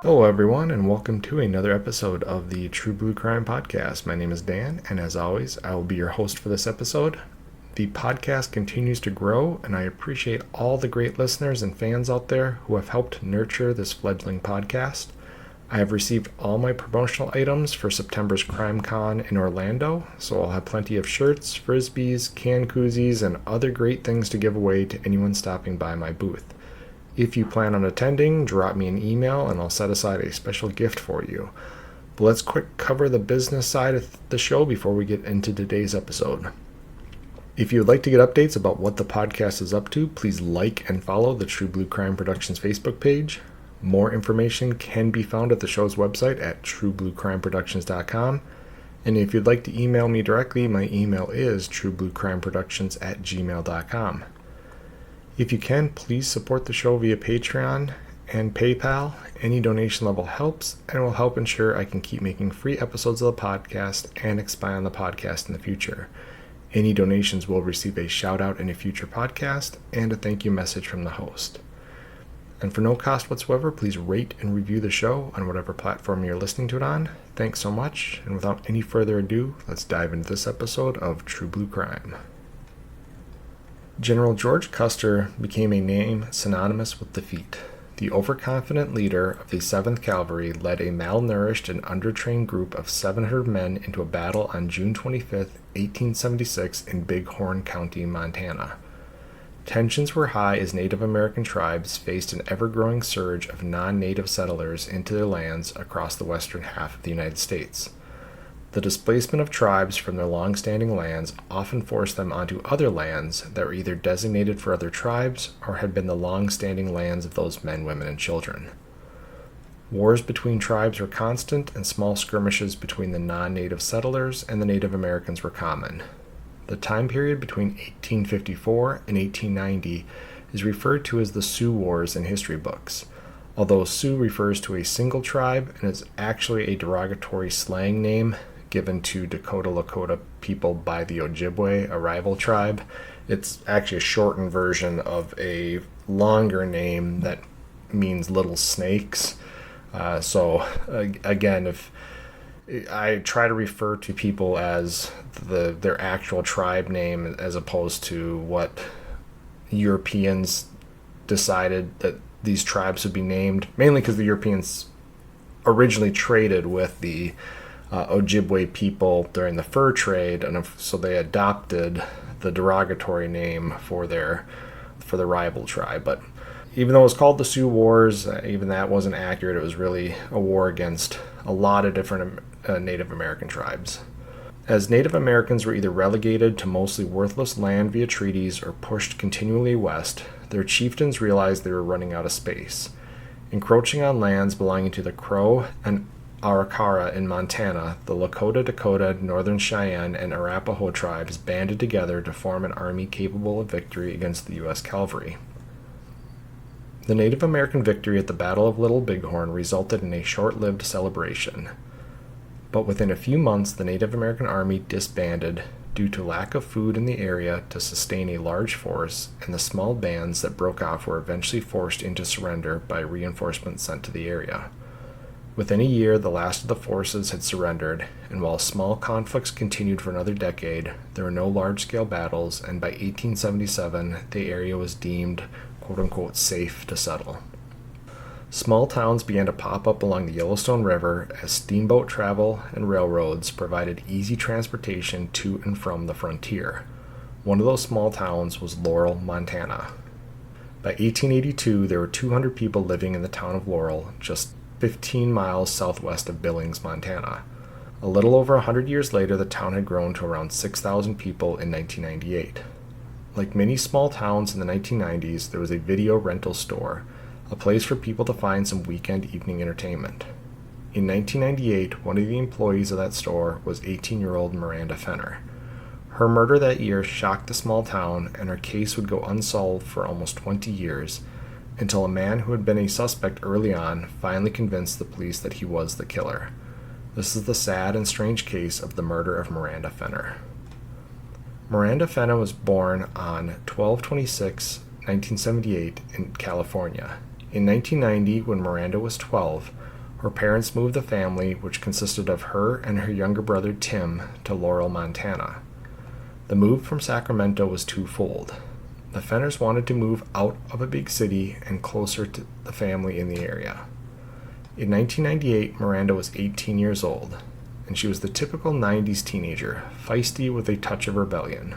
Hello, everyone, and welcome to another episode of the True Blue Crime Podcast. My name is Dan, and as always, I will be your host for this episode. The podcast continues to grow, and I appreciate all the great listeners and fans out there who have helped nurture this fledgling podcast. I have received all my promotional items for September's Crime Con in Orlando, so I'll have plenty of shirts, frisbees, can koozies, and other great things to give away to anyone stopping by my booth. If you plan on attending, drop me an email and I'll set aside a special gift for you. But let's quick cover the business side of the show before we get into today's episode. If you would like to get updates about what the podcast is up to, please like and follow the True Blue Crime Productions Facebook page. More information can be found at the show's website at truebluecrimeproductions.com. And if you'd like to email me directly, my email is truebluecrimeproductions@gmail.com. If you can, please support the show via Patreon and PayPal. Any donation level helps and will help ensure I can keep making free episodes of the podcast and expand on the podcast in the future. Any donations will receive a shout out in a future podcast and a thank you message from the host. And for no cost whatsoever, please rate and review the show on whatever platform you're listening to it on. Thanks so much, and without any further ado, let's dive into this episode of True Blue Crime. General George Custer became a name synonymous with defeat. The overconfident leader of the 7th Cavalry led a malnourished and undertrained group of 700 men into a battle on June 25, 1876 in Bighorn County, Montana. Tensions were high as Native American tribes faced an ever-growing surge of non-native settlers into their lands across the western half of the United States. The displacement of tribes from their long-standing lands often forced them onto other lands that were either designated for other tribes or had been the long-standing lands of those men, women, and children. Wars between tribes were constant, and small skirmishes between the non-native settlers and the Native Americans were common. The time period between 1854 and 1890 is referred to as the Sioux Wars in history books, although Sioux refers to a single tribe and is actually a derogatory slang name given to Dakota Lakota people by the Ojibwe, a rival tribe. It's actually a shortened version of a longer name that means little snakes. Again, if I try to refer to people as their actual tribe name as opposed to what Europeans decided that these tribes would be named, mainly because the Europeans originally traded with the Ojibwe people during the fur trade, and so they adopted the derogatory name for the rival tribe. But even though it was called the Sioux Wars, even that wasn't accurate. It was really a war against a lot of different Native American tribes. As Native Americans were either relegated to mostly worthless land via treaties or pushed continually west, their chieftains realized they were running out of space. Encroaching on lands belonging to the Crow and Arikara in Montana, the Lakota, Dakota, Northern Cheyenne, and Arapaho tribes banded together to form an army capable of victory against the U.S. cavalry. The Native American victory at the Battle of Little Bighorn resulted in a short-lived celebration. But within a few months, the Native American army disbanded due to lack of food in the area to sustain a large force, and the small bands that broke off were eventually forced into surrender by reinforcements sent to the area. Within a year, the last of the forces had surrendered, and while small conflicts continued for another decade, there were no large-scale battles, and by 1877, the area was deemed quote-unquote safe to settle. Small towns began to pop up along the Yellowstone River as steamboat travel and railroads provided easy transportation to and from the frontier. One of those small towns was Laurel, Montana. By 1882, there were 200 people living in the town of Laurel, just 15 miles southwest of Billings, Montana. A little over 100 years later, the town had grown to around 6,000 people in 1998. Like many small towns in the 1990s, there was a video rental store, a place for people to find some weekend evening entertainment. In 1998, one of the employees of that store was 18-year-old Miranda Fenner. Her murder that year shocked the small town, and her case would go unsolved for almost 20 years, until a man who had been a suspect early on finally convinced the police that he was the killer. This is the sad and strange case of the murder of Miranda Fenner. Miranda Fenner was born on 12/26/1978 in California. In 1990, when Miranda was 12, Her parents moved the family, which consisted of her and her younger brother Tim, to Laurel, Montana. The move from Sacramento was twofold. The Fenners wanted to move out of a big city and closer to the family in the area. In 1998, Miranda was 18 years old, and she was the typical 90s teenager, feisty with a touch of rebellion.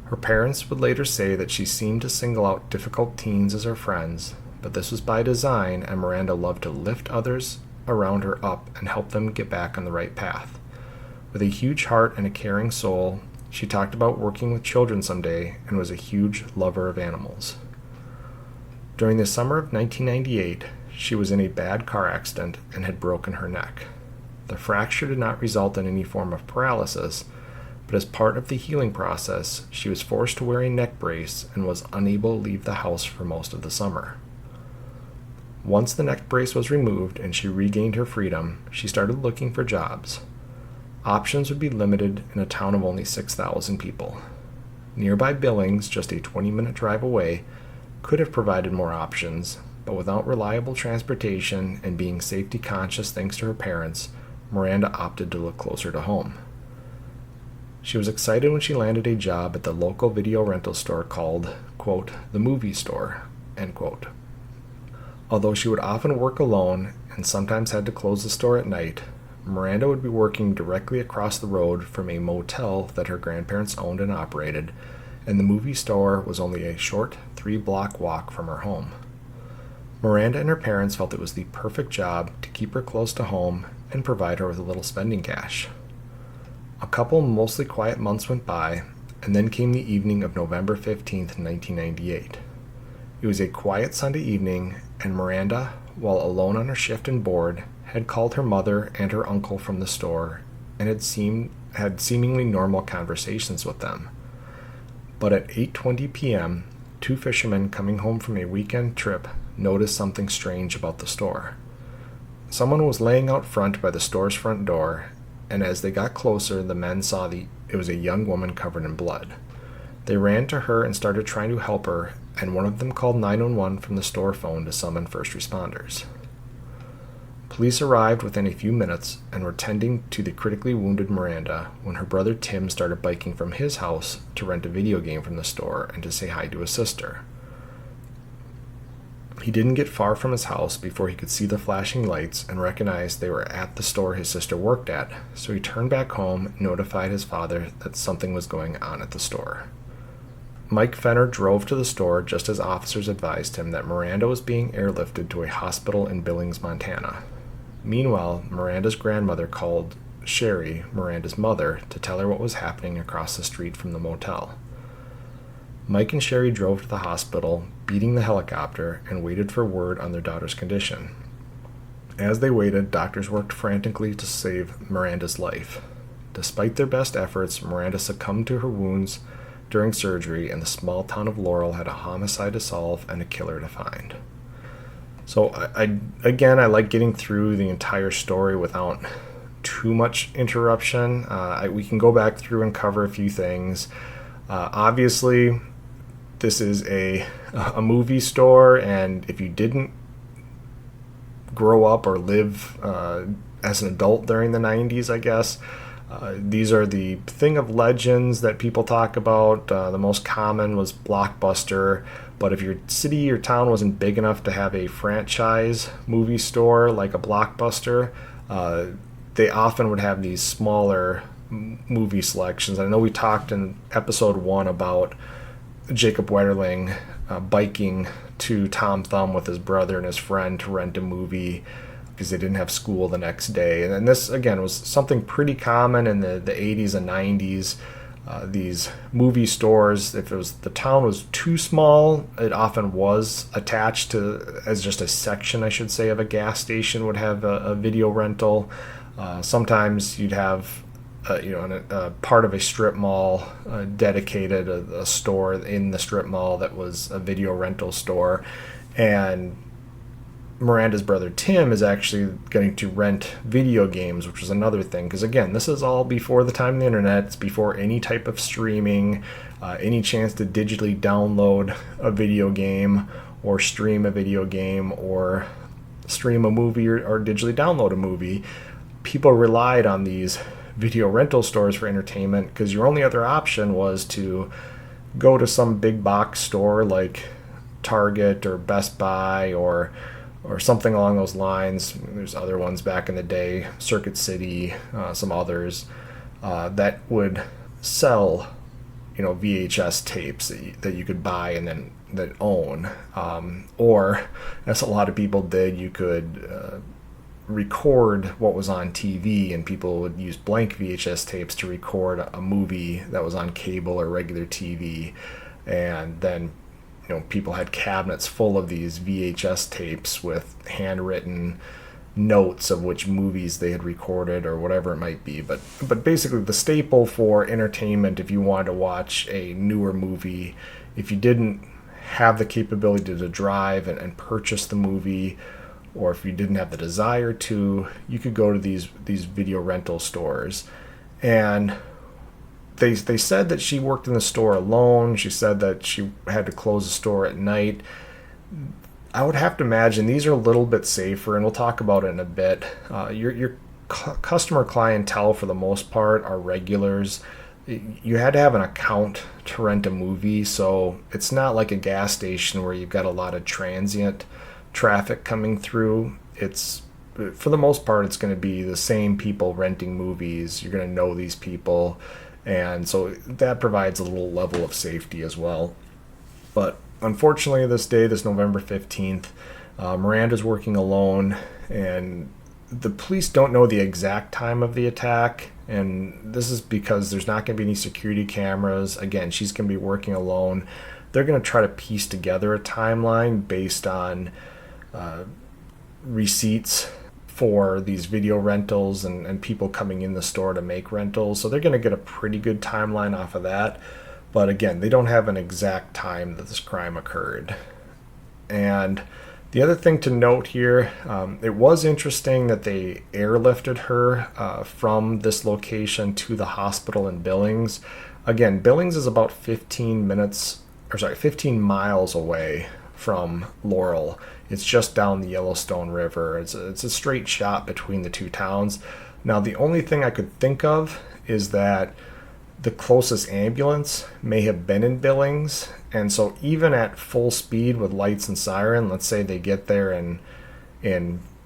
Her parents would later say that she seemed to single out difficult teens as her friends, but this was by design, and Miranda loved to lift others around her up and help them get back on the right path. With a huge heart and a caring soul, she talked about working with children someday and was a huge lover of animals. During the summer of 1998, she was in a bad car accident and had broken her neck. The fracture did not result in any form of paralysis, but as part of the healing process, she was forced to wear a neck brace and was unable to leave the house for most of the summer. Once the neck brace was removed and she regained her freedom, she started looking for jobs. Options would be limited in a town of only 6,000 people. Nearby Billings, just a 20-minute drive away, could have provided more options, but without reliable transportation and being safety conscious thanks to her parents, Miranda opted to look closer to home. She was excited when she landed a job at the local video rental store called, quote, the movie store, end quote. Although she would often work alone and sometimes had to close the store at night, Miranda would be working directly across the road from a motel that her grandparents owned and operated, and the movie store was only a short 3-block walk from her home. Miranda and her parents felt it was the perfect job to keep her close to home and provide her with a little spending cash. A couple mostly quiet months went by, and then came the evening of November 15th, 1998. It was a quiet Sunday evening, and Miranda, while alone on her shift and board, had called her mother and her uncle from the store and had seemingly normal conversations with them. But at 8:20 p.m., 2 fishermen coming home from a weekend trip noticed something strange about the store. Someone was laying out front by the store's front door, and as they got closer, the men saw it was a young woman covered in blood. They ran to her and started trying to help her, and one of them called 911 from the store phone to summon first responders. Police arrived within a few minutes and were tending to the critically wounded Miranda when her brother Tim started biking from his house to rent a video game from the store and to say hi to his sister. He didn't get far from his house before he could see the flashing lights and recognized they were at the store his sister worked at, so he turned back home and notified his father that something was going on at the store. Mike Fenner drove to the store just as officers advised him that Miranda was being airlifted to a hospital in Billings, Montana. Meanwhile, Miranda's grandmother called Sherry, Miranda's mother, to tell her what was happening across the street from the motel. Mike and Sherry drove to the hospital, beating the helicopter, and waited for word on their daughter's condition. As they waited, doctors worked frantically to save Miranda's life. Despite their best efforts, Miranda succumbed to her wounds during surgery, and the small town of Laurel had a homicide to solve and a killer to find. So, I like getting through the entire story without too much interruption. We can go back through and cover a few things. Obviously, this is a movie store, and if you didn't grow up or live as an adult during the 90s, I guess, these are the thing of legends that people talk about. The most common was Blockbuster, but if your city or town wasn't big enough to have a franchise movie store like a Blockbuster, they often would have these smaller movie selections. I know we talked in episode 1 about Jacob Wetterling biking to Tom Thumb with his brother and his friend to rent a movie because they didn't have school the next day. And then this, again, was something pretty common in the 80s and 90s. These movie stores, if the town was too small, it often was attached to, as just a section, I should say, of a gas station would have a video rental. Sometimes you'd have a part of a strip mall dedicated, a store in the strip mall that was a video rental store. And Miranda's brother Tim is actually going to rent video games, which was another thing. Because again, this is all before the time of the internet. It's before any type of streaming, any chance to digitally download a video game or stream a video game or stream a movie or digitally download a movie, people relied on these video rental stores for entertainment because your only other option was to go to some big box store like Target or Best Buy or something along those lines. There's other ones back in the day, Circuit City, some others that would sell, VHS tapes that you could buy and then that own, or as a lot of people did, you could record what was on TV, and people would use blank VHS tapes to record a movie that was on cable or regular TV, and then people had cabinets full of these VHS tapes with handwritten notes of which movies they had recorded or whatever it might be. But basically the staple for entertainment, if you wanted to watch a newer movie, if you didn't have the capability to drive and purchase the movie, or if you didn't have the desire to, you could go to these video rental stores. And they said that she worked in the store alone. She said that she had to close the store at night. I would have to imagine these are a little bit safer, and we'll talk about it in a bit. Your customer clientele, for the most part, are regulars. You had to have an account to rent a movie, so it's not like a gas station where you've got a lot of transient traffic coming through. It's, for the most part, it's going to be the same people renting movies. You're going to know these people, and so that provides a little level of safety as well. But unfortunately, this day, this November 15th, Miranda's working alone, and the police don't know the exact time of the attack, and this is because there's not going to be any security cameras. Again, she's going to be working alone. They're going to try to piece together a timeline based on receipts for these video rentals and people coming in the store to make rentals. So they're going to get a pretty good timeline off of that. But again, they don't have an exact time that this crime occurred. And the other thing to note here, it was interesting that they airlifted her from this location to the hospital in Billings. Again, Billings is about 15 miles away from Laurel. It's just down the Yellowstone River. It's a straight shot between the two towns. Now, the only thing I could think of is that the closest ambulance may have been in Billings, and so even at full speed with lights and siren, let's say they get there in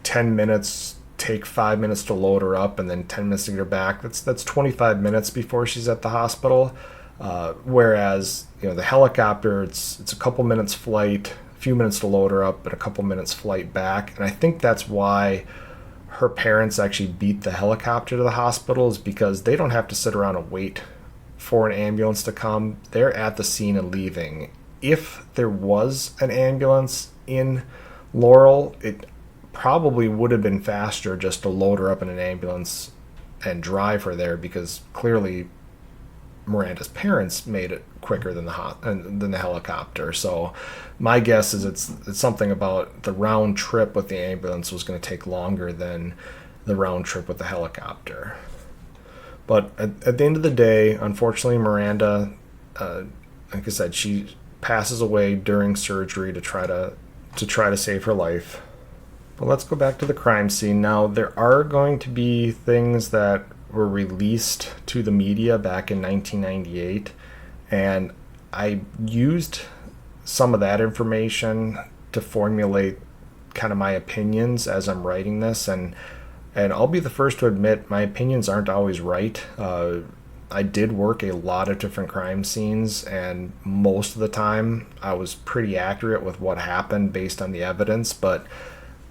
10 minutes, take 5 minutes to load her up, and then 10 minutes to get her back. That's 25 minutes before she's at the hospital. Whereas the helicopter, it's a couple minutes flight, a few minutes to load her up, and a couple minutes flight back. And I think that's why her parents actually beat the helicopter to the hospital, is because they don't have to sit around and wait for an ambulance to come. They're at the scene and leaving. If there was an ambulance in Laurel, it probably would have been faster just to load her up in an ambulance and drive her there, because clearly Miranda's parents made it quicker than the helicopter. So my guess is it's something about the round trip with the ambulance was going to take longer than the round trip with the helicopter. But at the end of the day, unfortunately, Miranda, like I said, she passes away during surgery to try to save her life. But let's go back to the crime scene. Now, there are going to be things that were released to the media back in 1998, and I used some of that information to formulate kind of my opinions as I'm writing this, and I'll be the first to admit my opinions aren't always right. I did work a lot of different crime scenes, and most of the time I was pretty accurate with what happened based on the evidence. But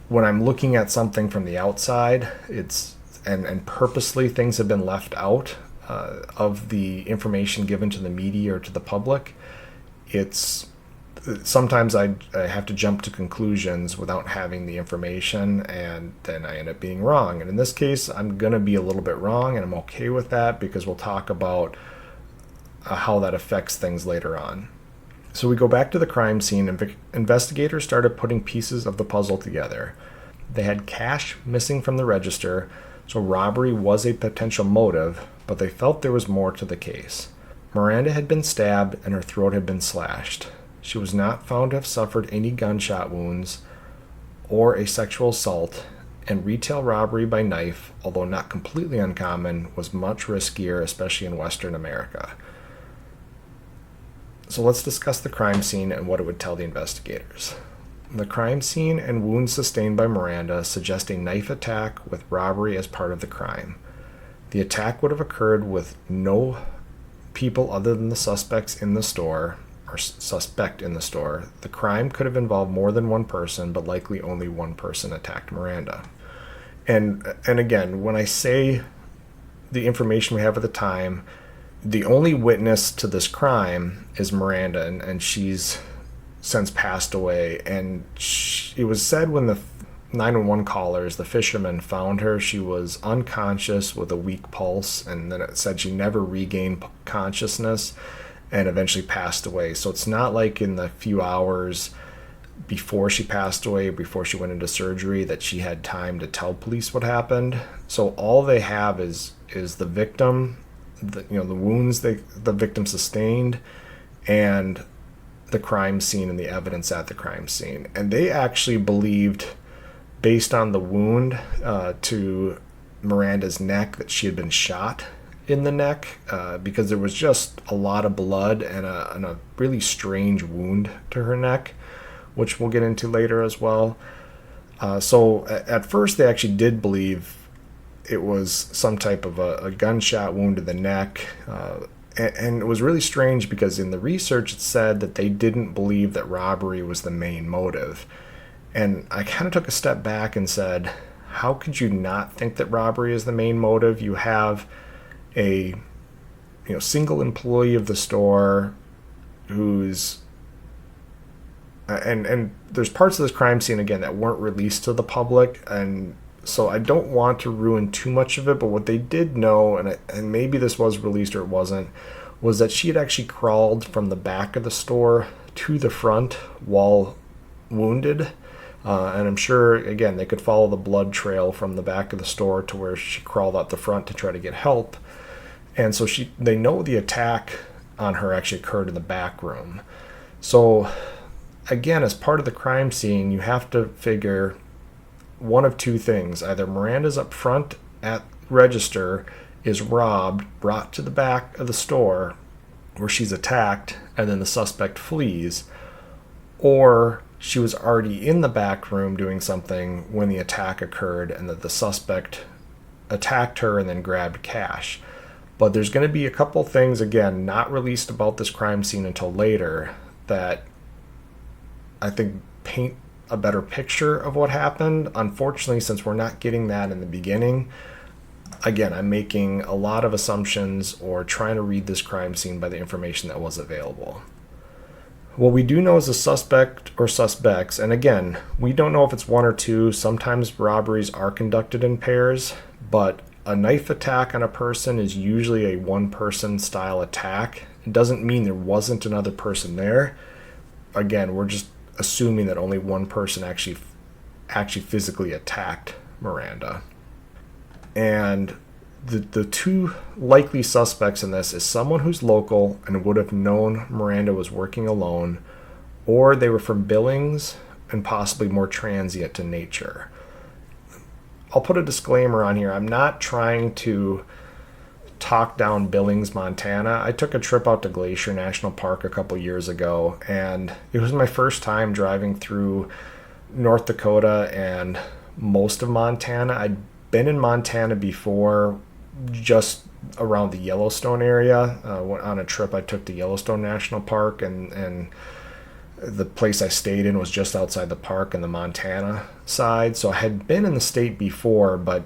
when I'm looking at something from the outside, and purposely things have been left out of the information given to the media or to the public, sometimes I have to jump to conclusions without having the information, and then I end up being wrong. And in this case, I'm going to be a little bit wrong, and I'm okay with that, because we'll talk about how that affects things later on. So we go back to the crime scene, and investigators started putting pieces of the puzzle together. They had cash missing from the register, so robbery was a potential motive, but they felt there was more to the case. Miranda had been stabbed and her throat had been slashed. She was not found to have suffered any gunshot wounds or a sexual assault, and retail robbery by knife, although not completely uncommon, was much riskier, especially in Western America. So let's discuss the crime scene and what it would tell the investigators. The crime scene and wounds sustained by Miranda suggest a knife attack with robbery as part of the crime. The attack would have occurred with no people other than the suspect in the store. The crime could have involved more than one person, but likely only one person attacked Miranda. And again, when I say the information we have at the time, the only witness to this crime is Miranda, and she's since passed away. And it was said when the 911 callers, the fishermen, found her, she was unconscious with a weak pulse, and then it said she never regained consciousness and eventually passed away. So it's not like in the few hours before she passed away, before she went into surgery, that she had time to tell police what happened. So all they have is the victim, the wounds the victim sustained, and the crime scene and the evidence at the crime scene. And they actually believed, based on the wound to Miranda's neck, that she had been shot in the neck because there was just a lot of blood and a really strange wound to her neck, which we'll get into later as well. So at first they actually did believe it was some type of a gunshot wound to the neck. And it was really strange because in the research it said that they didn't believe that robbery was the main motive. And I kind of took a step back and said, how could you not think that robbery is the main motive? You have a single employee of the store who's and there's parts of this crime scene again that weren't released to the public, and so I don't want to ruin too much of it. But what they did know, and maybe this was released or it wasn't, was that she had actually crawled from the back of the store to the front while wounded. And I'm sure, again, they could follow the blood trail from the back of the store to where she crawled out the front to try to get help. And so they know the attack on her actually occurred in the back room. So, again, as part of the crime scene, you have to figure one of two things. Either Miranda's up front at register, is robbed, brought to the back of the store where she's attacked, and then the suspect flees, or she was already in the back room doing something when the attack occurred and that the suspect attacked her and then grabbed cash. But there's going to be a couple things, again, not released about this crime scene until later that I think paint a better picture of what happened. Unfortunately, since we're not getting that in the beginning, again, I'm making a lot of assumptions or trying to read this crime scene by the information that was available. What we do know is a suspect or suspects, and again, we don't know if it's one or two. Sometimes robberies are conducted in pairs, but a knife attack on a person is usually a one-person style attack. It doesn't mean there wasn't another person there. Again, we're just assuming that only one person actually physically attacked Miranda. And the two likely suspects in this is someone who's local and would have known Miranda was working alone, or they were from Billings and possibly more transient in nature. I'll put a disclaimer on here. I'm not trying to talk down Billings, Montana. I took a trip out to Glacier National Park a couple years ago, and it was my first time driving through North Dakota and most of Montana. I'd been in Montana before, just around the Yellowstone area. On a trip I took to Yellowstone National Park, and the place I stayed in was just outside the park in the Montana side. So I had been in the state before, but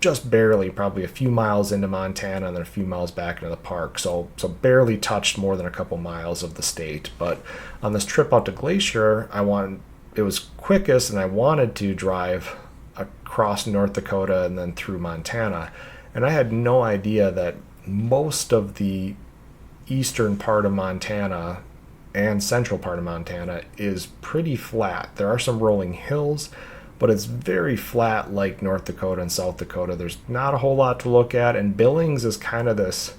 just barely, probably a few miles into Montana and then a few miles back into the park. So barely touched more than a couple miles of the state. But on this trip out to Glacier, it was quickest, and I wanted to drive across North Dakota and then through Montana. And I had no idea that most of the eastern part of Montana and central part of Montana is pretty flat. There are some rolling hills, but it's very flat like North Dakota and South Dakota. There's not a whole lot to look at, and Billings is kind of this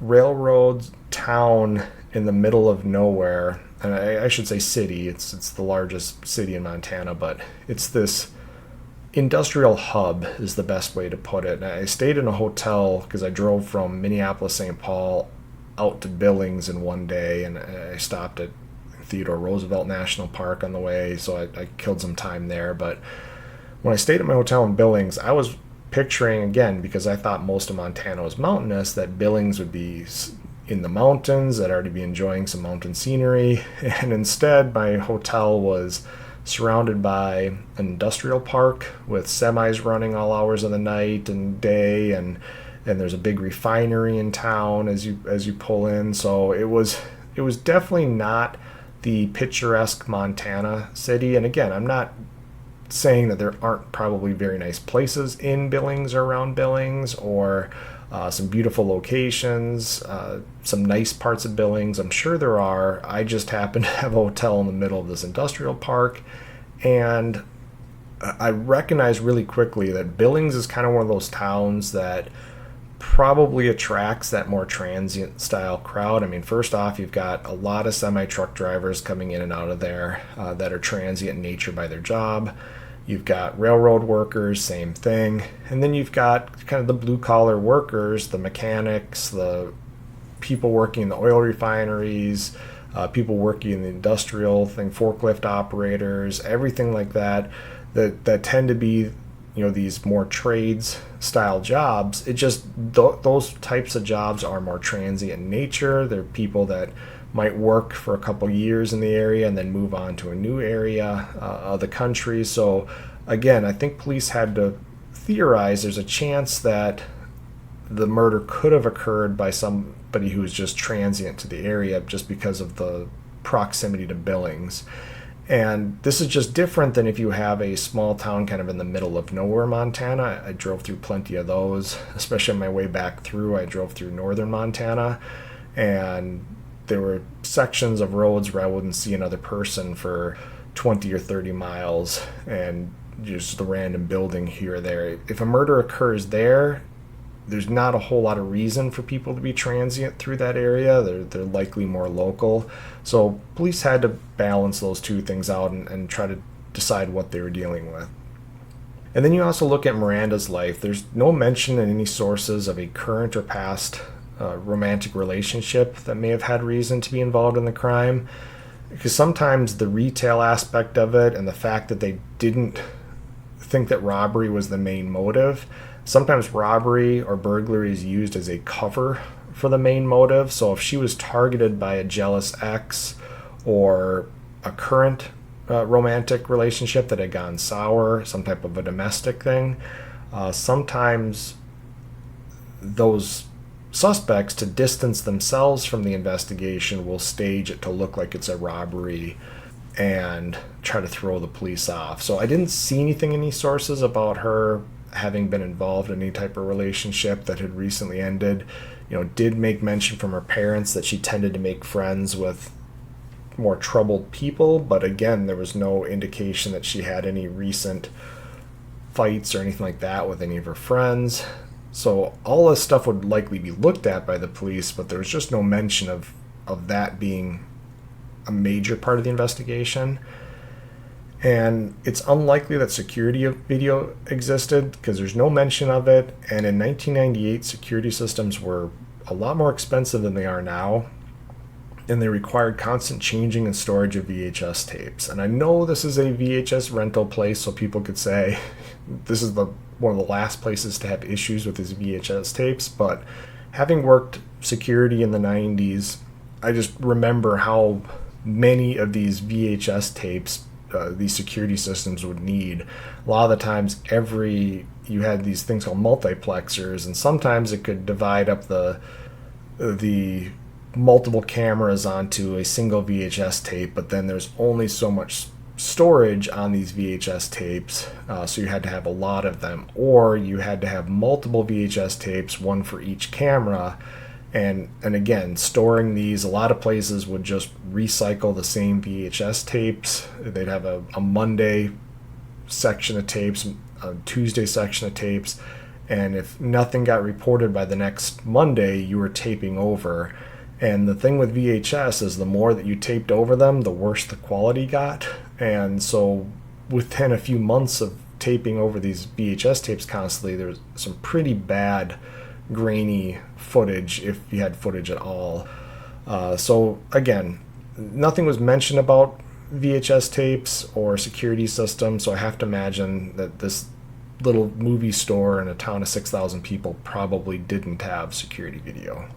railroad town in the middle of nowhere. and I should say city. It's the largest city in Montana, but it's this industrial hub is the best way to put it. And I stayed in a hotel because I drove from Minneapolis, St. Paul out to Billings in one day, and I stopped at Theodore Roosevelt National Park on the way, so I killed some time there. But when I stayed at my hotel in Billings, I was picturing, again, because I thought most of Montana was mountainous, that Billings would be in the mountains. I'd already be enjoying some mountain scenery, and instead my hotel was surrounded by an industrial park with semis running all hours of the night and day, and there's a big refinery in town as you pull in. So it was definitely not the picturesque Montana city. And again, I'm not saying that there aren't probably very nice places in Billings or around Billings, or some beautiful locations, some nice parts of Billings. I'm sure there are. I just happen to have a hotel in the middle of this industrial park, and I recognized really quickly that Billings is kind of one of those towns that probably attracts that more transient style crowd. I mean, first off, you've got a lot of semi-truck drivers coming in and out of there that are transient in nature by their job. You've got railroad workers, same thing. And then you've got kind of the blue-collar workers, the mechanics, the people working in the oil refineries, people working in the industrial thing, forklift operators, everything like that tend to be, these more trades style jobs. It just, those types of jobs are more transient in nature. They're people that might work for a couple years in the area and then move on to a new area of the country. So again, I think police had to theorize there's a chance that the murder could have occurred by somebody who was just transient to the area just because of the proximity to Billings. And this is just different than if you have a small town kind of in the middle of nowhere, Montana. I drove through plenty of those, especially on my way back through. I drove through northern Montana, and there were sections of roads where I wouldn't see another person for 20 or 30 miles, and just the random building here or there. If a murder occurs there, there's not a whole lot of reason for people to be transient through that area. They're likely more local. So police had to balance those two things out and try to decide what they were dealing with. And then you also look at Miranda's life. There's no mention in any sources of a current or past romantic relationship that may have had reason to be involved in the crime, because sometimes the retail aspect of it and the fact that they didn't think that robbery was the main motive, sometimes robbery or burglary is used as a cover for the main motive. So if she was targeted by a jealous ex or a current romantic relationship that had gone sour, some type of a domestic thing, sometimes those suspects, to distance themselves from the investigation, will stage it to look like it's a robbery and try to throw the police off. So I didn't see anything in these sources about her having been involved in any type of relationship that had recently ended. Did make mention from her parents that she tended to make friends with more troubled people, but again, there was no indication that she had any recent fights or anything like that with any of her friends. So all this stuff would likely be looked at by the police, but there was just no mention of that being a major part of the investigation. And it's unlikely that security video existed because there's no mention of it. And in 1998, security systems were a lot more expensive than they are now, and they required constant changing and storage of VHS tapes. And I know this is a VHS rental place, so people could say this is one of the last places to have issues with his VHS tapes, but having worked security in the 90s, I just remember how many of these VHS tapes these security systems would need. A lot of the times you had these things called multiplexers, and sometimes it could divide up the multiple cameras onto a single VHS tape, but then there's only so much storage on these VHS tapes, so you had to have a lot of them, or you had to have multiple VHS tapes, one for each camera. And again, storing these, a lot of places would just recycle the same VHS tapes. They'd have a Monday section of tapes, a Tuesday section of tapes, and if nothing got reported by the next Monday, you were taping over. And the thing with VHS is the more that you taped over them, the worse the quality got. And so within a few months of taping over these VHS tapes constantly, there's some pretty bad grainy footage, if you had footage at all. So again, nothing was mentioned about VHS tapes or security systems, so I have to imagine that this little movie store in a town of 6,000 people probably didn't have security video.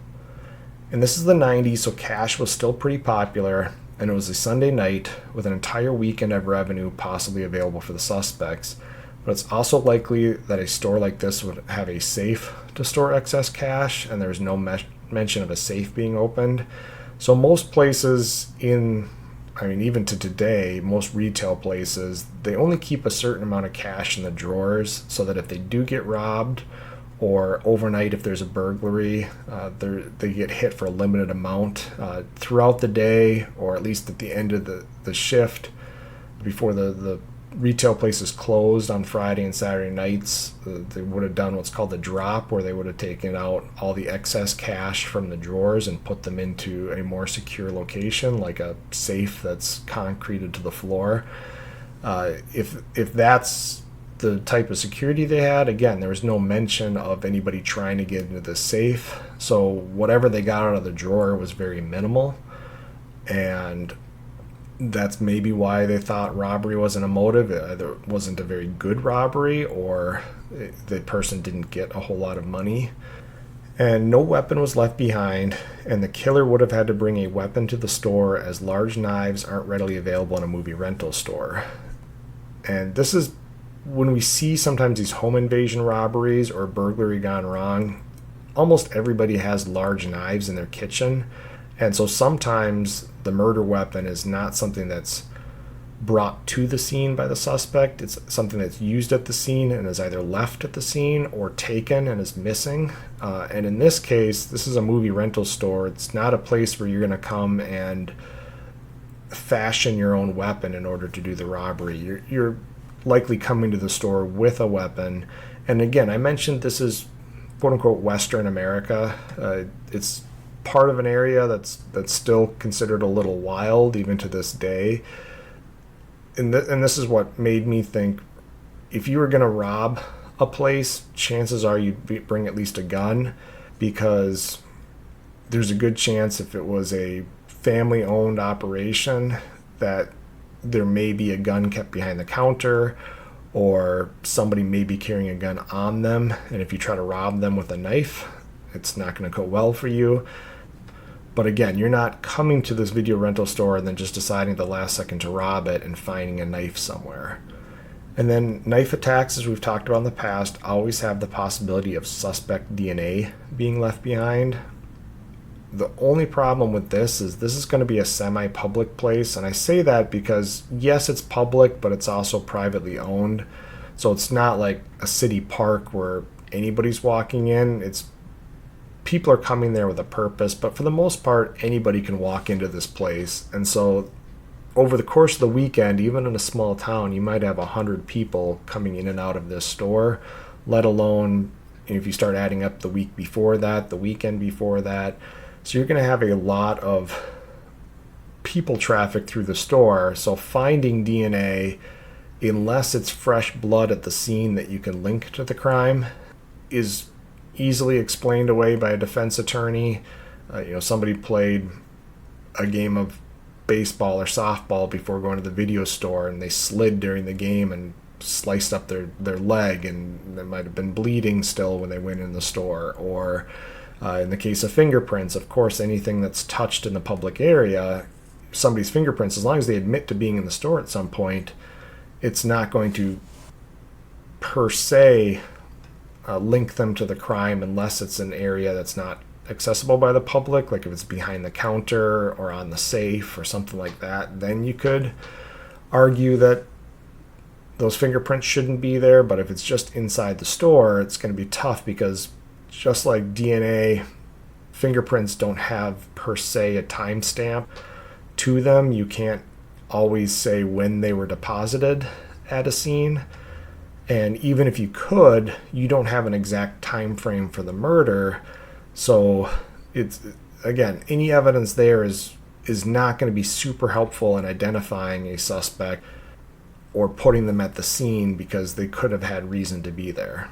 And this is the 90s, so cash was still pretty popular, and it was a Sunday night with an entire weekend of revenue possibly available for the suspects. But it's also likely that a store like this would have a safe to store excess cash, and there's no mention of a safe being opened. So most places even to today, most retail places, they only keep a certain amount of cash in the drawers so that if they do get robbed, or overnight if there's a burglary, they get hit for a limited amount throughout the day, or at least at the end of the shift before the retail places closed on Friday and Saturday nights. They would have done what's called the drop, where they would have taken out all the excess cash from the drawers and put them into a more secure location, like a safe that's concreted to the floor. If that's the type of security they had, again, there was no mention of anybody trying to get into the safe, so whatever they got out of the drawer was very minimal, and that's maybe why they thought robbery wasn't a motive. It either wasn't a very good robbery, or the person didn't get a whole lot of money. And no weapon was left behind, and the killer would have had to bring a weapon to the store, as large knives aren't readily available in a movie rental store. And this is when we see sometimes these home invasion robberies or burglary gone wrong, almost everybody has large knives in their kitchen. And so sometimes the murder weapon is not something that's brought to the scene by the suspect. It's something that's used at the scene and is either left at the scene or taken and is missing. And in this case, this is a movie rental store. It's not a place where you're going to come and fashion your own weapon in order to do the robbery. You're likely coming to the store with a weapon. And again, I mentioned this is quote-unquote Western America. It's part of an area that's still considered a little wild even to this day. And this is what made me think, if you were going to rob a place, chances are you'd bring at least a gun, because there's a good chance if it was a family-owned operation that there may be a gun kept behind the counter, or somebody may be carrying a gun on them, and if you try to rob them with a knife, it's not going to go well for you. But again, you're not coming to this video rental store and then just deciding at the last second to rob it and finding a knife somewhere. And then knife attacks, as we've talked about in the past, always have the possibility of suspect DNA being left behind. The only problem with this is going to be a semi-public place, and I say that because yes, it's public, but it's also privately owned. So it's not like a city park where anybody's walking in. It's people are coming there with a purpose, but for the most part, anybody can walk into this place. And so over the course of the weekend, even in a small town, you might have 100 people coming in and out of this store, let alone if you start adding up the week before that, the weekend before that. So you're going to have a lot of people traffic through the store. So finding DNA, unless it's fresh blood at the scene that you can link to the crime, is easily explained away by a defense attorney. Somebody played a game of baseball or softball before going to the video store, and they slid during the game and sliced up their leg, and they might have been bleeding still when they went in the store. Or in the case of fingerprints, of course, anything that's touched in the public area, somebody's fingerprints, as long as they admit to being in the store at some point, it's not going to per se link them to the crime unless it's an area that's not accessible by the public, like if it's behind the counter or on the safe or something like that. Then you could argue that those fingerprints shouldn't be there. But if it's just inside the store, it's going to be tough, because just like DNA, fingerprints don't have per se a timestamp to them. You can't always say when they were deposited at a scene. And even if you could, you don't have an exact time frame for the murder. So it's again, any evidence there is not going to be super helpful in identifying a suspect or putting them at the scene because they could have had reason to be there.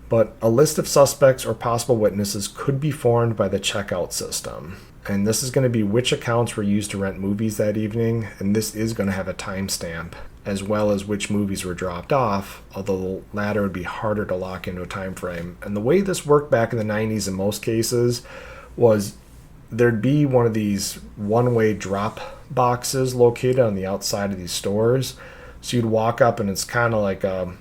But a list of suspects or possible witnesses could be formed by the checkout system. And this is going to be which accounts were used to rent movies that evening, and this is going to have a timestamp, as well as which movies were dropped off, although the latter would be harder to lock into a time frame. And the way this worked back in the 90s in most cases was there'd be one of these one-way drop boxes located on the outside of these stores. So you'd walk up and it's kind of like a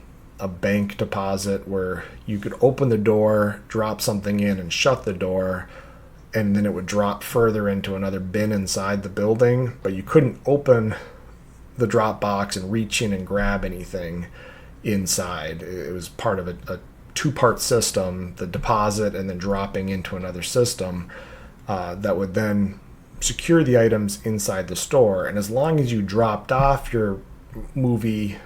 bank deposit where you could open the door, drop something in, and shut the door, and then it would drop further into another bin inside the building, but you couldn't open the drop box and reach in and grab anything inside. It was part of a two-part system, the deposit and then dropping into another system that would then secure the items inside the store. And as long as you dropped off your movie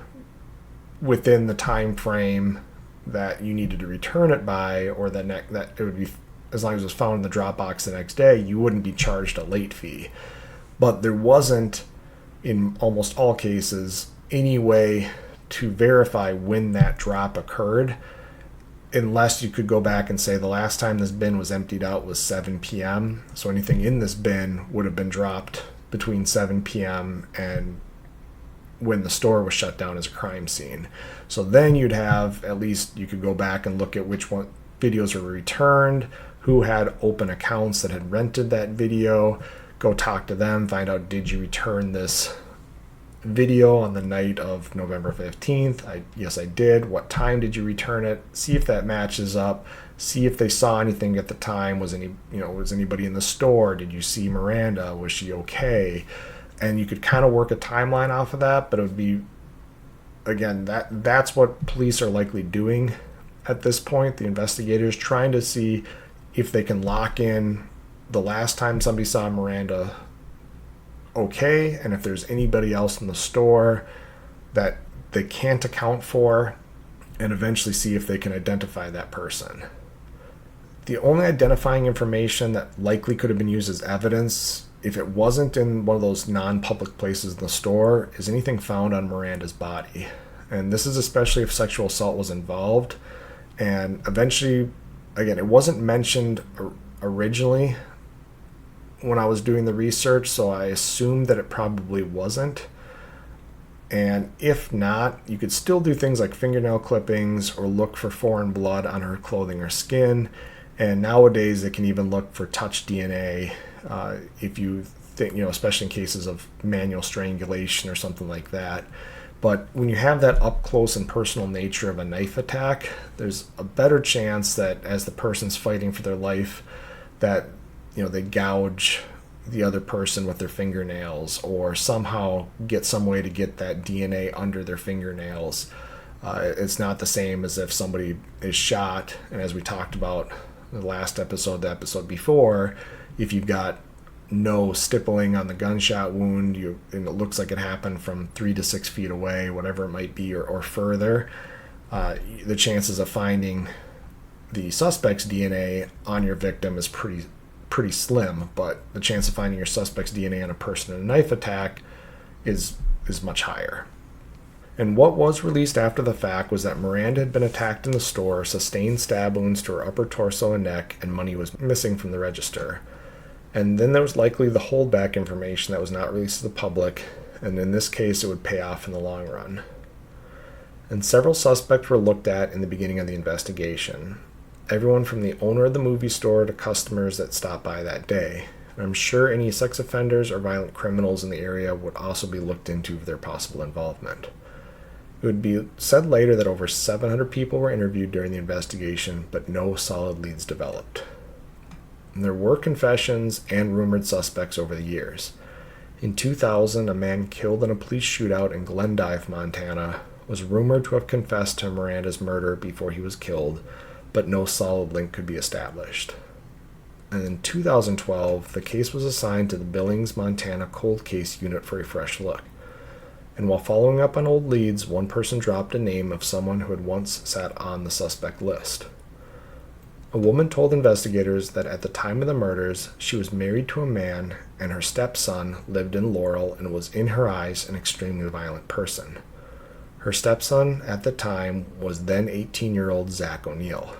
within the time frame that you needed to return it by, or that it would be, as long as it was found in the drop box the next day, you wouldn't be charged a late fee. But there wasn't, in almost all cases, any way to verify when that drop occurred, unless you could go back and say the last time this bin was emptied out was 7 p.m. So anything in this bin would have been dropped between 7 p.m. and when the store was shut down as a crime scene. So then you'd have, at least you could go back and look at which one videos were returned, who had open accounts that had rented that video, go talk to them, find out, did you return this video on the night of November 15th? Yes, I did. What time did you return it? See if that matches up. See if they saw anything at the time. Was anybody in the store? Did you see Miranda? Was she okay? And you could kind of work a timeline off of that, but it would be, again, that's what police are likely doing at this point. The investigators trying to see if they can lock in the last time somebody saw Miranda okay, and if there's anybody else in the store that they can't account for, and eventually see if they can identify that person. The only identifying information that likely could have been used as evidence, if it wasn't in one of those non-public places in the store, is anything found on Miranda's body. And this is especially if sexual assault was involved. And eventually, again, it wasn't mentioned originally when I was doing the research, so I assumed that it probably wasn't. And if not, you could still do things like fingernail clippings or look for foreign blood on her clothing or skin. And nowadays, they can even look for touch DNA if you think, especially in cases of manual strangulation or something like that. But when you have that up close and personal nature of a knife attack, there's a better chance that as the person's fighting for their life, that they gouge the other person with their fingernails, or somehow get some way to get that DNA under their fingernails. It's not the same as if somebody is shot, and as we talked about the last episode, the episode before, if you've got no stippling on the gunshot wound, and it looks like it happened from 3 to 6 feet away, whatever it might be, or further, the chances of finding the suspect's DNA on your victim is pretty slim, but the chance of finding your suspect's DNA on a person in a knife attack is much higher. And what was released after the fact was that Miranda had been attacked in the store, sustained stab wounds to her upper torso and neck, and money was missing from the register. And then there was likely the holdback information that was not released to the public, and in this case it would pay off in the long run. And several suspects were looked at in the beginning of the investigation. Everyone from the owner of the movie store to customers that stopped by that day. And I'm sure any sex offenders or violent criminals in the area would also be looked into for their possible involvement. It would be said later that over 700 people were interviewed during the investigation, but no solid leads developed. And there were confessions and rumored suspects over the years. In 2000, a man killed in a police shootout in Glendive, Montana, was rumored to have confessed to Miranda's murder before he was killed, but no solid link could be established. And in 2012, the case was assigned to the Billings, Montana Cold Case Unit for a fresh look. And while following up on old leads, one person dropped a name of someone who had once sat on the suspect list. A woman told investigators that at the time of the murders, she was married to a man and her stepson lived in Laurel and was, in her eyes, an extremely violent person. Her stepson at the time was then 18-year-old Zach O'Neill.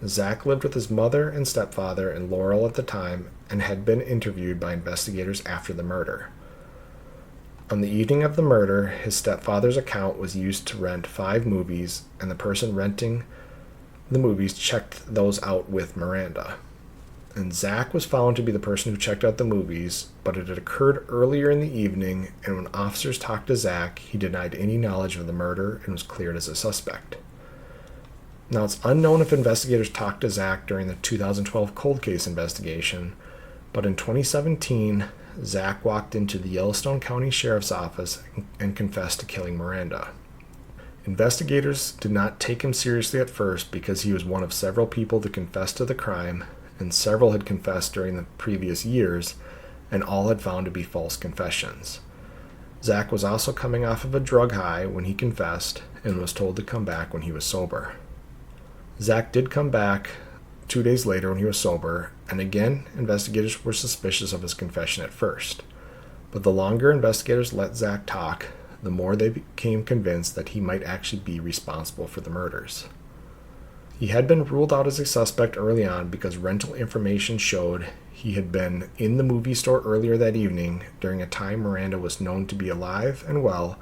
Zach lived with his mother and stepfather in Laurel at the time and had been interviewed by investigators after the murder. On the evening of the murder, his stepfather's account was used to rent 5 movies, and the person renting the movies checked those out with Miranda. And Zach was found to be the person who checked out the movies, but it had occurred earlier in the evening, and when officers talked to Zach, he denied any knowledge of the murder and was cleared as a suspect. Now, it's unknown if investigators talked to Zach during the 2012 cold case investigation, but in 2017, Zach walked into the Yellowstone County Sheriff's Office and confessed to killing Miranda. Investigators did not take him seriously at first because he was one of several people to confess to the crime, and several had confessed during the previous years, and all had found to be false confessions. Zach was also coming off of a drug high when he confessed and was told to come back when he was sober. Zach did come back 2 days later when he was sober, and again, investigators were suspicious of his confession at first. But the longer investigators let Zach talk, the more they became convinced that he might actually be responsible for the murders. He had been ruled out as a suspect early on because rental information showed he had been in the movie store earlier that evening during a time Miranda was known to be alive and well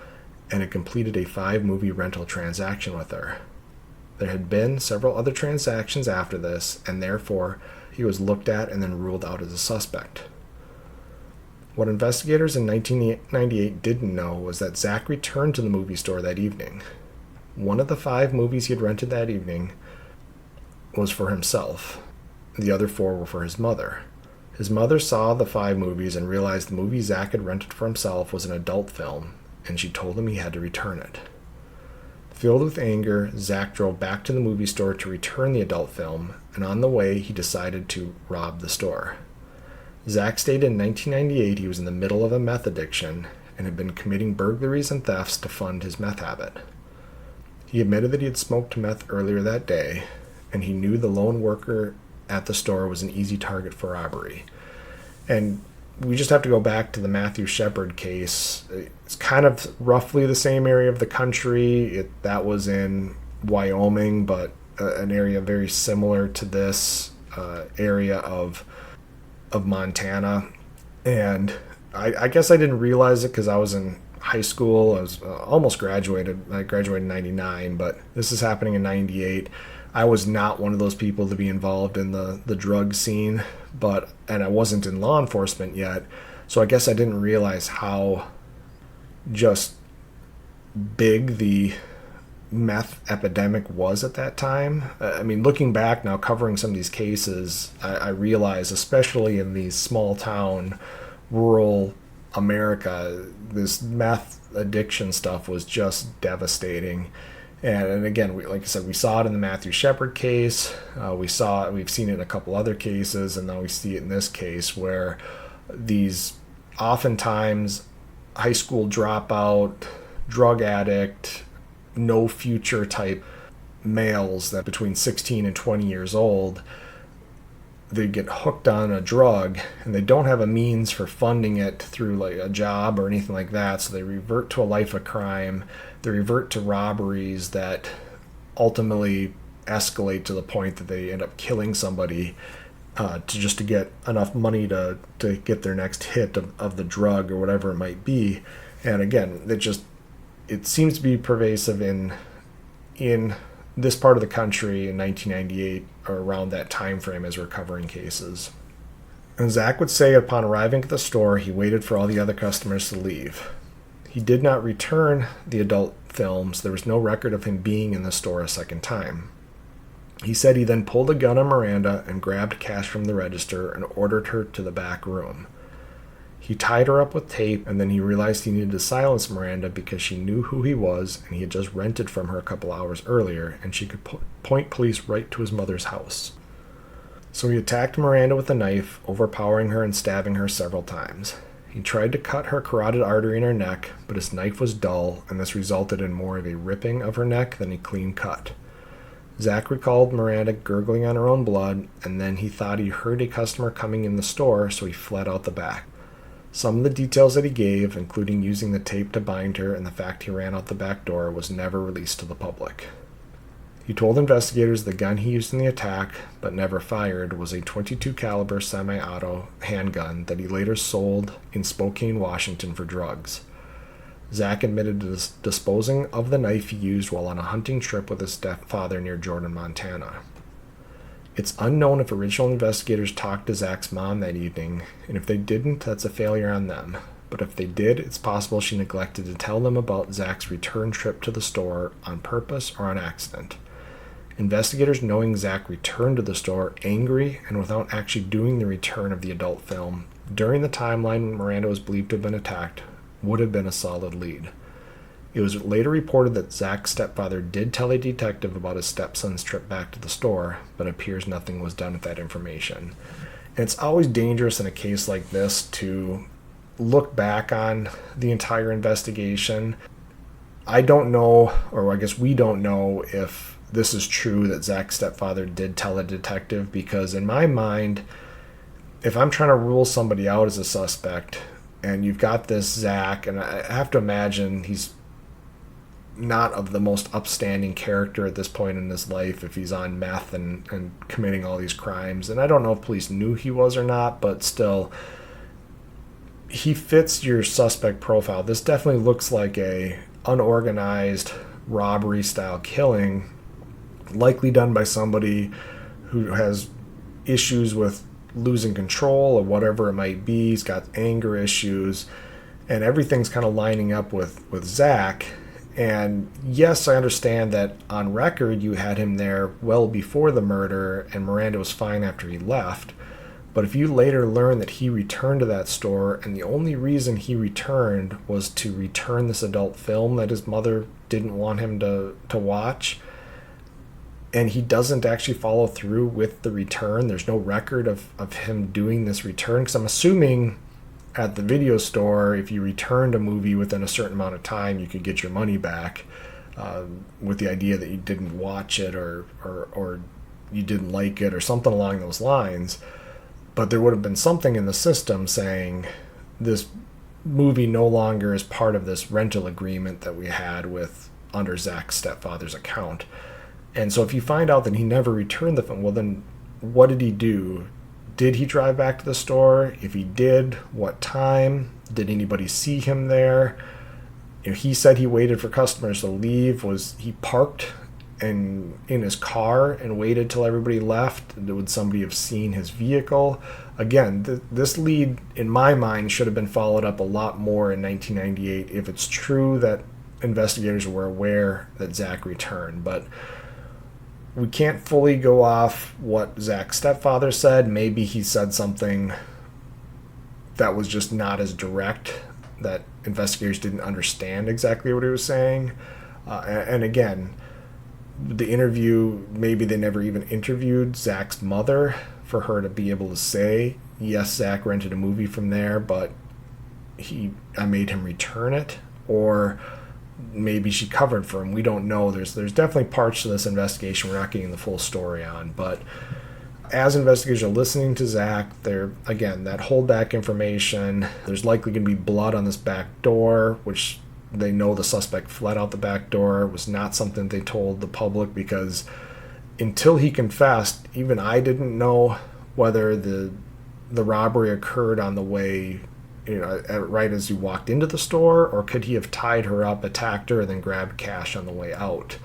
and had completed a 5-movie rental transaction with her. There had been several other transactions after this, and therefore he was looked at and then ruled out as a suspect. What investigators in 1998 didn't know was that Zach returned to the movie store that evening. One of the 5 movies he had rented that evening was for himself. The other 4 were for his mother. His mother saw the 5 movies and realized the movie Zach had rented for himself was an adult film, and she told him he had to return it. Filled with anger, Zach drove back to the movie store to return the adult film, and on the way he decided to rob the store. Zach stated in 1998 he was in the middle of a meth addiction and had been committing burglaries and thefts to fund his meth habit. He admitted that he had smoked meth earlier that day, and he knew the lone worker at the store was an easy target for robbery. And we just have to go back to the Matthew Shepard case. It's kind of roughly the same area of the country. That was in Wyoming, but an area very similar to this area of Montana. And I guess I didn't realize it because I was in high school. I was almost graduated. I graduated in 99, but this is happening in 98. I was not one of those people to be involved in the drug scene, and I wasn't in law enforcement yet, so I guess I didn't realize how just big the meth epidemic was at that time. I mean, looking back now, covering some of these cases, I realize, especially in these small town, rural America, this meth addiction stuff was just devastating. And again, like I said, we saw it in the Matthew Shepard case. We've seen it in a couple other cases, and now we see it in this case where these oftentimes high school dropout, drug addict, no future type males that between 16 and 20 years old, they get hooked on a drug and they don't have a means for funding it through like a job or anything like that, so they revert to a life of crime. They revert to robberies that ultimately escalate to the point that they end up killing somebody to get enough money to get their next hit of the drug or whatever it might be. And again, it seems to be pervasive in this part of the country in 1998 or around that time frame as we're covering cases. And Zach would say upon arriving at the store, he waited for all the other customers to leave. He did not return the adult films. There was no record of him being in the store a second time. He said he then pulled a gun on Miranda and grabbed cash from the register and ordered her to the back room. He tied her up with tape, and then he realized he needed to silence Miranda because she knew who he was and he had just rented from her a couple hours earlier, and she could point police right to his mother's house. So he attacked Miranda with a knife, overpowering her and stabbing her several times. He tried to cut her carotid artery in her neck, but his knife was dull, and this resulted in more of a ripping of her neck than a clean cut. Zach recalled Miranda gurgling on her own blood, and then he thought he heard a customer coming in the store, so he fled out the back. Some of the details that he gave, including using the tape to bind her and the fact he ran out the back door, was never released to the public. He told investigators the gun he used in the attack, but never fired, was a .22 caliber semi-auto handgun that he later sold in Spokane, Washington for drugs. Zach admitted to disposing of the knife he used while on a hunting trip with his stepfather near Jordan, Montana. It's unknown if original investigators talked to Zach's mom that evening, and if they didn't, that's a failure on them. But if they did, it's possible she neglected to tell them about Zach's return trip to the store on purpose or on accident. Investigators, knowing Zach returned to the store angry and without actually doing the return of the adult film, during the timeline when Miranda was believed to have been attacked, would have been a solid lead. It was later reported that Zach's stepfather did tell a detective about his stepson's trip back to the store, but it appears nothing was done with that information. And it's always dangerous in a case like this to look back on the entire investigation. I don't know, or I guess we don't know, if this is true that Zach's stepfather did tell a detective, because in my mind, if I'm trying to rule somebody out as a suspect, and you've got this Zach, and I have to imagine he's not of the most upstanding character at this point in his life if he's on meth and committing all these crimes. And I don't know if police knew he was or not, but still, he fits your suspect profile. This definitely looks like a unorganized robbery style killing, likely done by somebody who has issues with losing control or whatever it might be. He's got anger issues, and everything's kind of lining up with Zach. And yes, I understand that on record you had him there well before the murder and Miranda was fine after he left. But if you later learn that he returned to that store and the only reason he returned was to return this adult film that his mother didn't want him to watch, and he doesn't actually follow through with the return, there's no record of him doing this return, because I'm assuming at the video store, if you returned a movie within a certain amount of time, you could get your money back, with the idea that you didn't watch it or you didn't like it or something along those lines. But there would have been something in the system saying this movie no longer is part of this rental agreement that we had with under Zach's stepfather's account. And so if you find out that he never returned the film, well then what did he do? Did he drive back to the store? If he did, what time? Did anybody see him there? He said he waited for customers to leave. Was he parked in his car and waited till everybody left? Would somebody have seen his vehicle? Again, this lead, in my mind, should have been followed up a lot more in 1998 if it's true that investigators were aware that Zach returned. But we can't fully go off what Zach's stepfather said. Maybe he said something that was just not as direct, that investigators didn't understand exactly what he was saying. And again, the interview, maybe they never even interviewed Zach's mother for her to be able to say, yes, Zach rented a movie from there, but I made him return it. Or maybe she covered for him. We don't know. There's definitely parts to this investigation we're not getting the full story on. But as investigators are listening to Zach, they're, again, that holdback information, there's likely going to be blood on this back door, which they know the suspect fled out the back door. It was not something they told the public, because until he confessed, even I didn't know whether the robbery occurred on the way, right as you walked into the store, or could he have tied her up, attacked her, and then grabbed cash on the way out?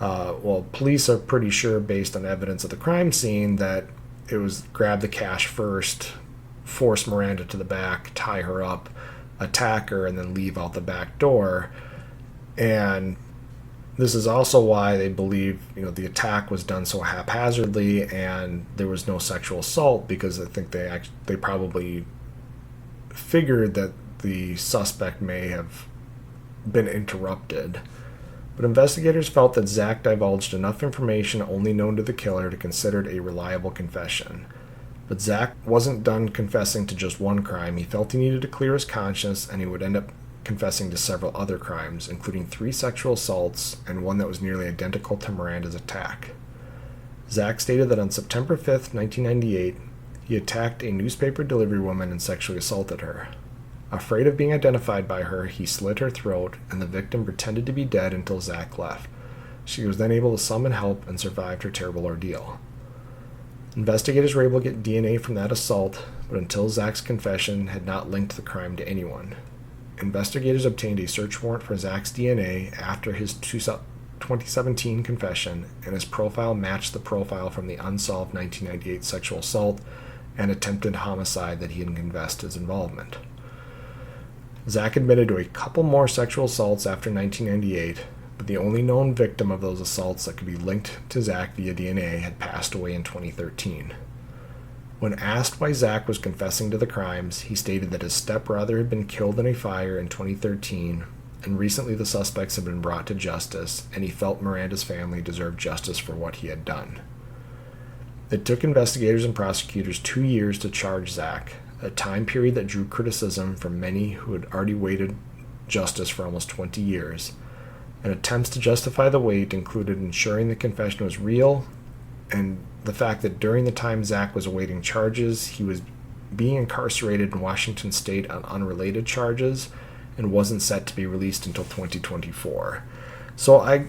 Well, police are pretty sure, based on evidence at the crime scene, that it was grab the cash first, force Miranda to the back, tie her up, attack her, and then leave out the back door. And this is also why they believe, the attack was done so haphazardly and there was no sexual assault, because I think they probably figured that the suspect may have been interrupted. But investigators felt that Zach divulged enough information only known to the killer to consider it a reliable confession. But Zach wasn't done confessing to just one crime. He felt he needed to clear his conscience, and he would end up confessing to several other crimes, including 3 sexual assaults and one that was nearly identical to Miranda's attack. Zach stated that on September 5th, 1998, he attacked a newspaper delivery woman and sexually assaulted her. Afraid of being identified by her, he slit her throat, and the victim pretended to be dead until Zach left. She was then able to summon help and survived her terrible ordeal. Investigators were able to get DNA from that assault, but until Zach's confession had not linked the crime to anyone. Investigators obtained a search warrant for Zach's DNA after his 2017 confession, and his profile matched the profile from the unsolved 1998 sexual assault and attempted homicide that he had confessed his involvement. Zach admitted to a couple more sexual assaults after 1998, but the only known victim of those assaults that could be linked to Zach via DNA had passed away in 2013. When asked why Zach was confessing to the crimes, he stated that his stepbrother had been killed in a fire in 2013, and recently the suspects had been brought to justice, and he felt Miranda's family deserved justice for what he had done. It took investigators and prosecutors 2 years to charge Zach, a time period that drew criticism from many who had already waited justice for almost 20 years. And attempts to justify the wait included ensuring the confession was real, and the fact that during the time Zach was awaiting charges, he was being incarcerated in Washington State on unrelated charges and wasn't set to be released until 2024. So I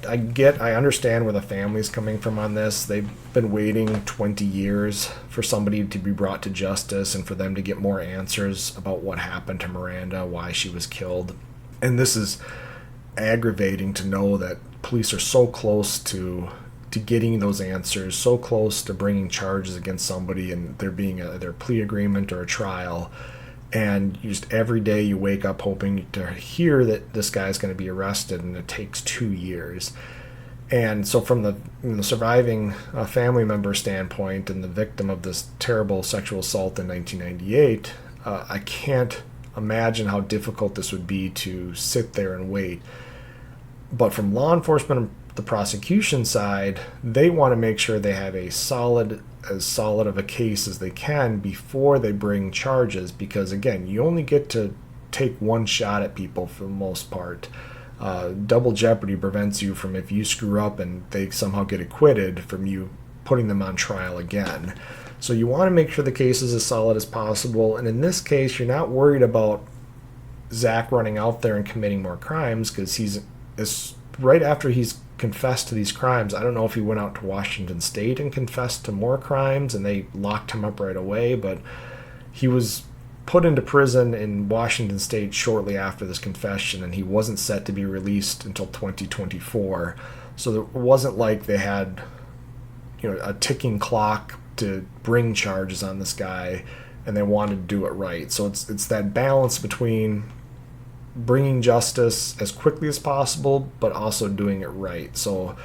understand where the family's coming from on this. They've been waiting 20 years for somebody to be brought to justice and for them to get more answers about what happened to Miranda, why she was killed. And this is aggravating to know that police are so close to getting those answers, so close to bringing charges against somebody and there being either a plea agreement or a trial. And just every day you wake up hoping to hear that this guy's going to be arrested, and it takes 2 years. And so from the surviving family member standpoint and the victim of this terrible sexual assault in 1998, I can't imagine how difficult this would be to sit there and wait. But from law enforcement and the prosecution side, they want to make sure they have as solid of a case as they can before they bring charges, because again, you only get to take one shot at people for the most part. Double jeopardy prevents you from, if you screw up and they somehow get acquitted, from you putting them on trial again. So you want to make sure the case is as solid as possible, and in this case you're not worried about Zach running out there and committing more crimes, because he's right after he's confessed to these crimes. I don't know if he went out to Washington State and confessed to more crimes and they locked him up right away, but he was put into prison in Washington State shortly after this confession, and he wasn't set to be released until 2024. So it wasn't like they had, a ticking clock to bring charges on this guy, and they wanted to do it right. So it's that balance between bringing justice as quickly as possible, but also doing it right. So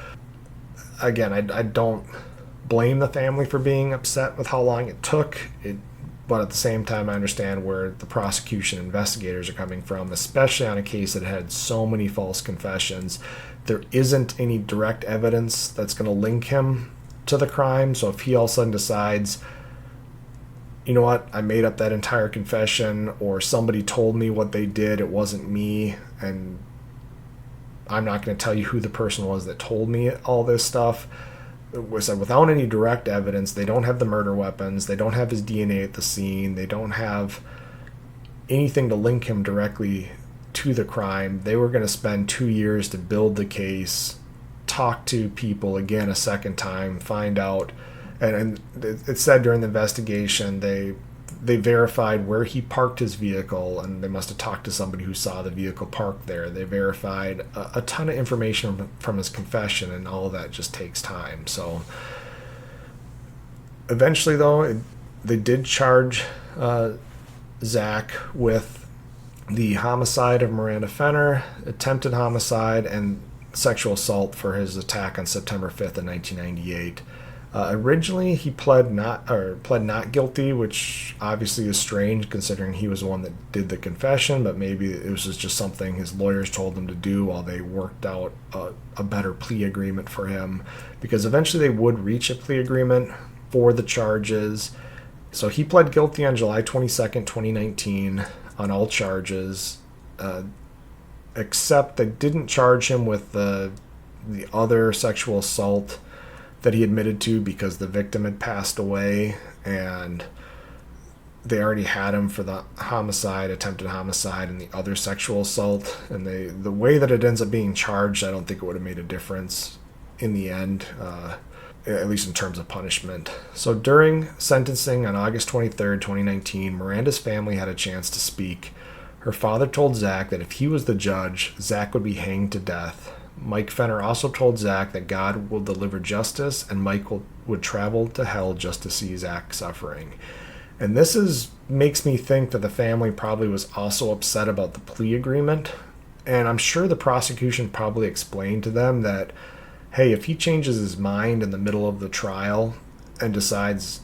again, I don't blame the family for being upset with how long it took, but at the same time, I understand where the prosecution investigators are coming from, especially on a case that had so many false confessions. There isn't any direct evidence that's going to link him to the crime. So if he all of a sudden decides, you know what, I made up that entire confession, or somebody told me what they did, it wasn't me, and I'm not going to tell you who the person was that told me all this stuff. Without any direct evidence, they don't have the murder weapons, they don't have his DNA at the scene, they don't have anything to link him directly to the crime. They were going to spend 2 years to build the case, talk to people again a second time, find out. And it said during the investigation they verified where he parked his vehicle, and they must have talked to somebody who saw the vehicle parked there. They verified a ton of information from his confession, and all of that just takes time. So eventually, though, they did charge Zach with the homicide of Miranda Fenner, attempted homicide, and sexual assault for his attack on September 5th of 1998. Originally, he pled not guilty, which obviously is strange considering he was the one that did the confession, but maybe it was just something his lawyers told him to do while they worked out a better plea agreement for him, because eventually they would reach a plea agreement for the charges. So he pled guilty on July 22nd, 2019 on all charges, except they didn't charge him with the other sexual assault that he admitted to because the victim had passed away, and they already had him for the homicide, attempted homicide, and the other sexual assault. And the way that it ends up being charged, I don't think it would have made a difference in the end, at least in terms of punishment. So during sentencing on August 23rd, 2019, Miranda's family had a chance to speak. Her father told Zach that if he was the judge, Zach would be hanged to death. Mike Fenner also told Zach that God will deliver justice, and Mike would travel to hell just to see Zach suffering. And this makes me think that the family probably was also upset about the plea agreement. And I'm sure the prosecution probably explained to them that, hey, if he changes his mind in the middle of the trial and decides,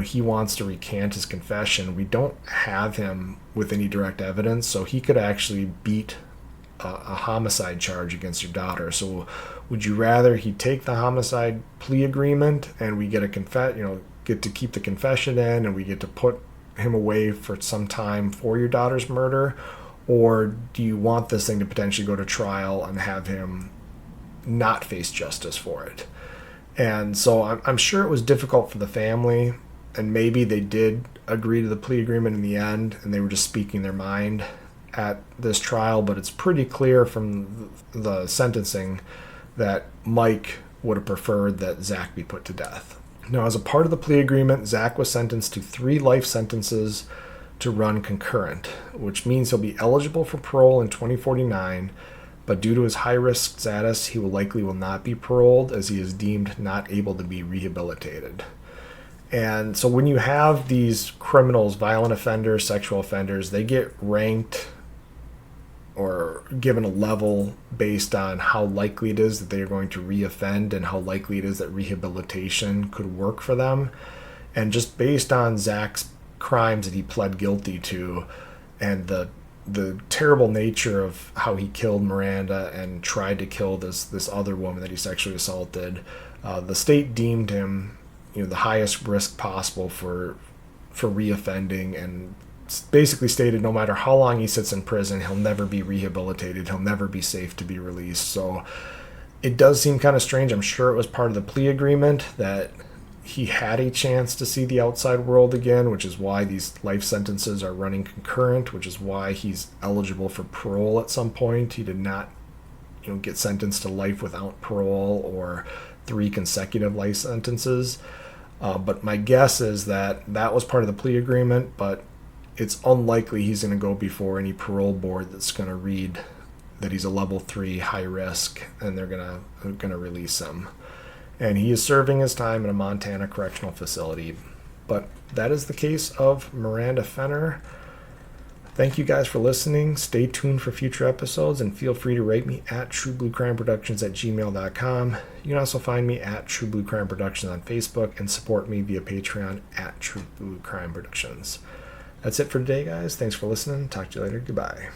he wants to recant his confession, we don't have him with any direct evidence, so he could actually beat a homicide charge against your daughter. So would you rather he take the homicide plea agreement and we get get to keep the confession in and we get to put him away for some time for your daughter's murder? Or do you want this thing to potentially go to trial and have him not face justice for it? And so I'm sure it was difficult for the family, and maybe they did agree to the plea agreement in the end and they were just speaking their mind at this trial. But it's pretty clear from the sentencing that Mike would have preferred that Zach be put to death. Now, as a part of the plea agreement, Zach was sentenced to 3 life sentences to run concurrent, which means he'll be eligible for parole in 2049, but due to his high-risk status, he will not be paroled as he is deemed not able to be rehabilitated. And so when you have these criminals, violent offenders, sexual offenders, they get ranked or given a level based on how likely it is that they are going to reoffend and how likely it is that rehabilitation could work for them. And just based on Zach's crimes that he pled guilty to and the terrible nature of how he killed Miranda and tried to kill this other woman that he sexually assaulted, the state deemed him the highest risk possible for reoffending, and basically stated no matter how long he sits in prison, he'll never be rehabilitated, he'll never be safe to be released. So it does seem kind of strange. I'm sure it was part of the plea agreement that he had a chance to see the outside world again, which is why these life sentences are running concurrent, which is why he's eligible for parole at some point. He did not get sentenced to life without parole or 3 consecutive life sentences. But my guess is that was part of the plea agreement, but it's unlikely he's going to go before any parole board that's going to read that he's a level 3 high risk and they're going to release him. And he is serving his time in a Montana correctional facility. But that is the case of Miranda Fenner. Thank you guys for listening. Stay tuned for future episodes and feel free to rate me at truebluecrimeproductions@gmail.com. You can also find me at True Blue Crime Productions on Facebook and support me via Patreon at True Blue Crime Productions. That's it for today, guys. Thanks for listening. Talk to you later. Goodbye.